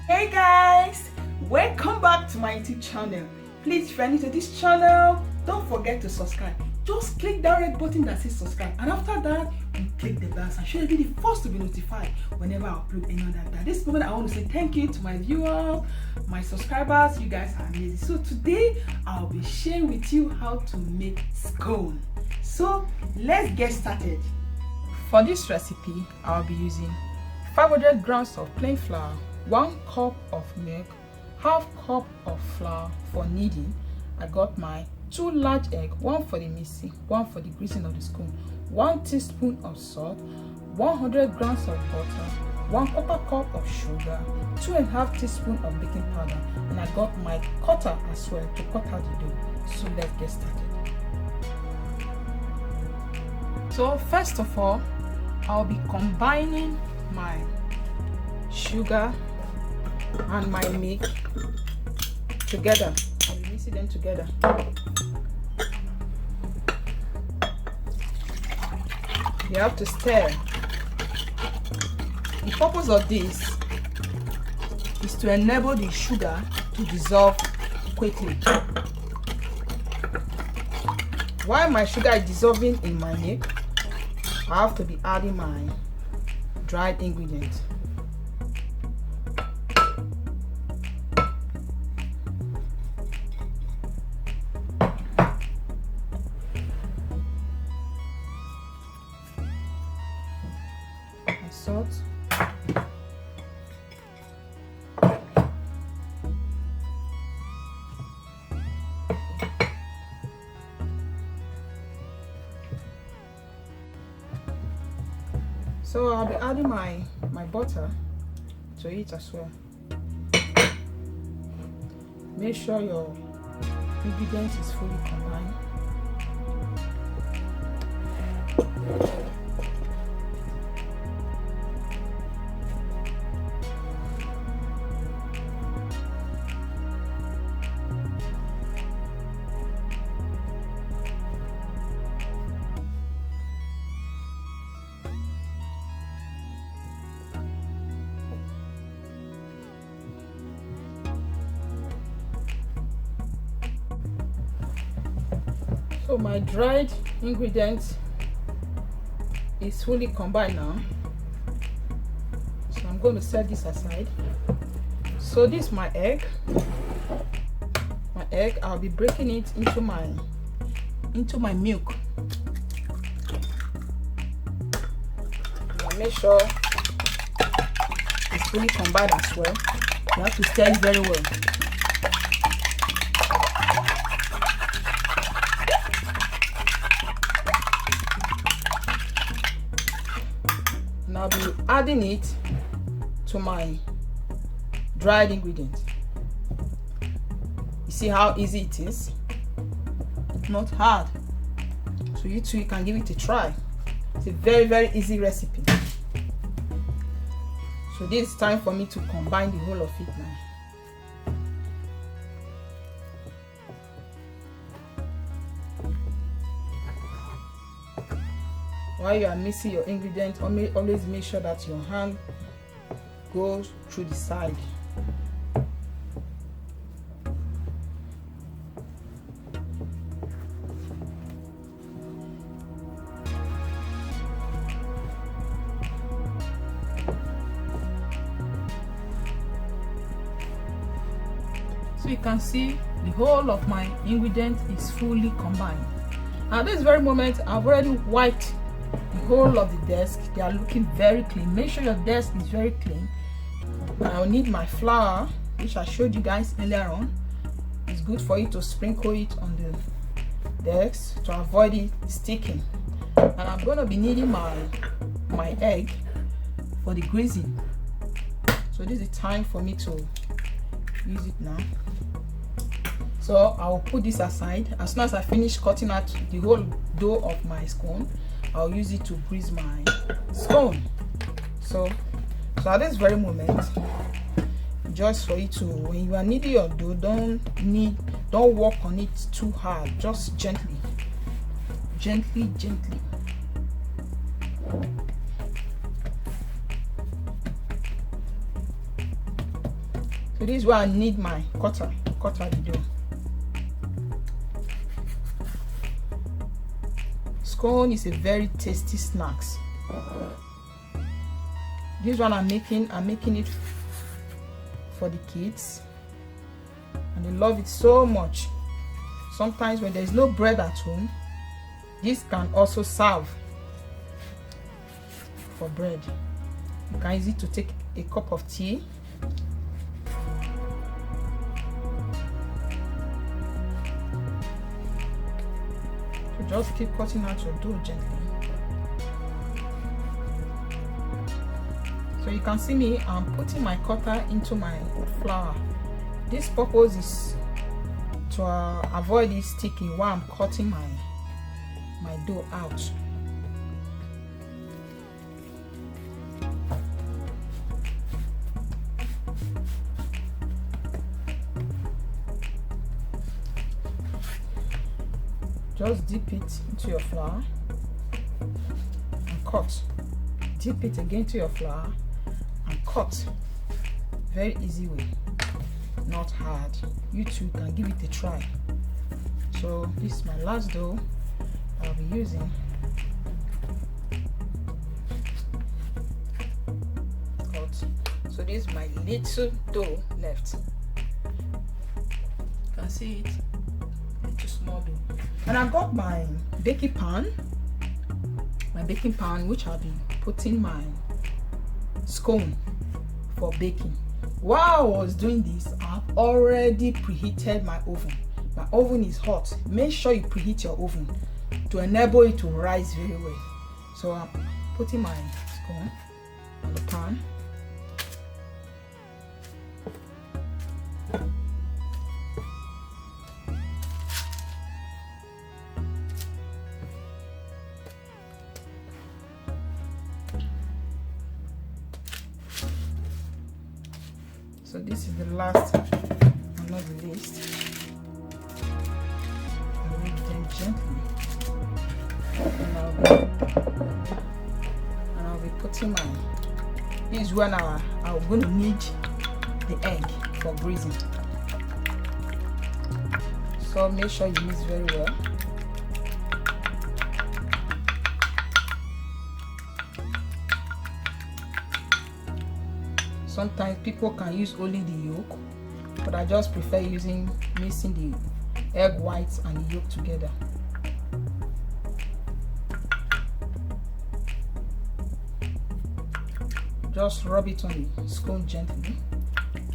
Hey guys, welcome back to my YouTube channel. Please, if you're new to this channel, don't forget to subscribe. Just click that red button that says subscribe, and after that you click the bell and you'll be the first to be notified whenever I upload any other video. At this moment I want to say thank you to my viewers, my subscribers. You guys are amazing. So today I'll be sharing with you how to make scone. So let's get started. For this recipe I'll be using 500 grams of plain flour, 1 cup of milk, half cup of flour for kneading. I got my 2 large eggs, 1 for the mixing, 1 for the greasing of the scone, 1 teaspoon of salt, 100 grams of butter, 1/4 cup of sugar, 2.5 teaspoons of baking powder, and I got my cutter as well to cut out the dough. So let's get started. So first of all, I'll be combining my sugar and my milk together. I'll be mixing them together. You have to stir. The purpose of this is to enable the sugar to dissolve quickly. While my sugar is dissolving in my milk, I have to be adding my dried ingredients. Salt, so I'll be adding my butter to it as well. Make sure your ingredients is fully combined. So my dried ingredients is fully combined now. So I'm going to set this aside. So this is my egg. My egg, I'll be breaking it into my milk. And make sure it's fully combined as well. You have to stir it very well. And I'll be adding it to my dried ingredients. You see how easy it is? Not hard. So you too, you can give it a try. It's a very easy recipe. So this is time for me to combine the whole of it now. While you are mixing your ingredients, always make sure that your hand goes through the side. So you can see the whole of my ingredient is fully combined. At this very moment, I've already wiped the whole of the desk. They are looking very clean. Make sure your desk is very clean. I'll need my flour, which I showed you guys earlier on. It's good for you to sprinkle it on the desk to avoid it sticking. And I'm going to be needing my egg for the greasing. So this is time for me to use it now. So I will put this aside. As soon as I finish cutting out the whole dough of my scone, I'll use it to grease my scone. So at this very moment, just for you to, when you are kneading your dough, don't work on it too hard. Just gently. So this is where I need my cutter the dough. Scone is a very tasty snacks. This one I'm making it for the kids, and they love it so much. Sometimes when there's no bread at home, this can also serve for bread. You can use it to take a cup of tea. So just keep cutting out your dough gently. So you can see me, I'm putting my cutter into my flour. This purpose is to avoid it sticking while I'm cutting my dough out. Just dip it into your flour and cut. Dip it again into your flour and cut. Very easy way, not hard. You too can give it a try. So this is my last dough I'll be using. Cut. So this is my little dough left. You can see it. Little small dough. And I got my baking pan. Which I'll be putting my scone for baking. While I was doing this, I've already preheated my oven. My oven is hot. Make sure you preheat your oven to enable it to rise very well. So I'm putting my scone on the pan. So this is the last and not the least. I'll read them gently. And I'll be putting my, this is when I'm going to need the egg for greasing. So make sure you mix very well. Sometimes people can use only the yolk, but I just prefer mixing the egg whites and the yolk together. Just rub it on the scone gently.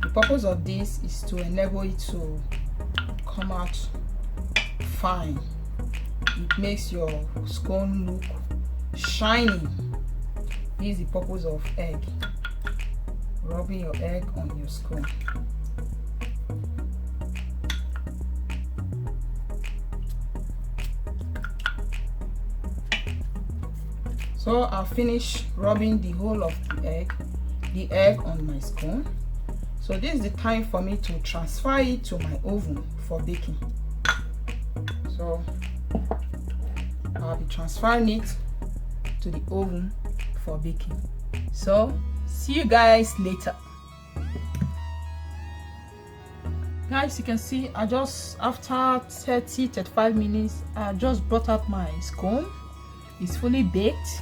The purpose of this is to enable it to come out fine. It makes your scone look shiny. This is the purpose of egg. Rubbing your egg on your scone. So I'll finish rubbing the whole of the egg on my scone. So this is the time for me to transfer it to my oven for baking. So I'll be transferring it to the oven for baking. So see you guys later. Guys, you can see I just, after 30-35 minutes, I just brought out my scone. It's fully baked.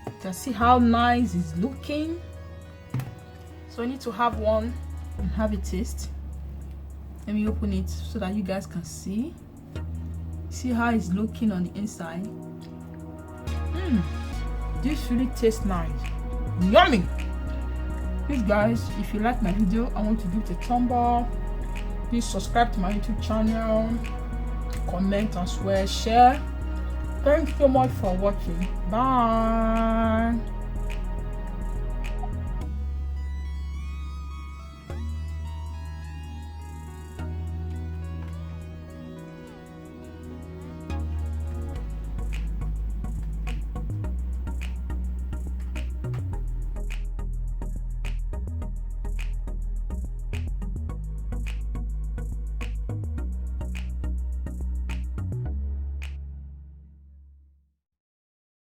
You can see how nice it's looking. So I need to have one and have a taste. Let me open it so that you guys can see. See how it's looking on the inside. This really tastes nice. Yummy. Please guys, if you like my video, I want to give it a thumb up. Please subscribe to my YouTube channel, comment as well, share. Thanks so much for watching. Bye.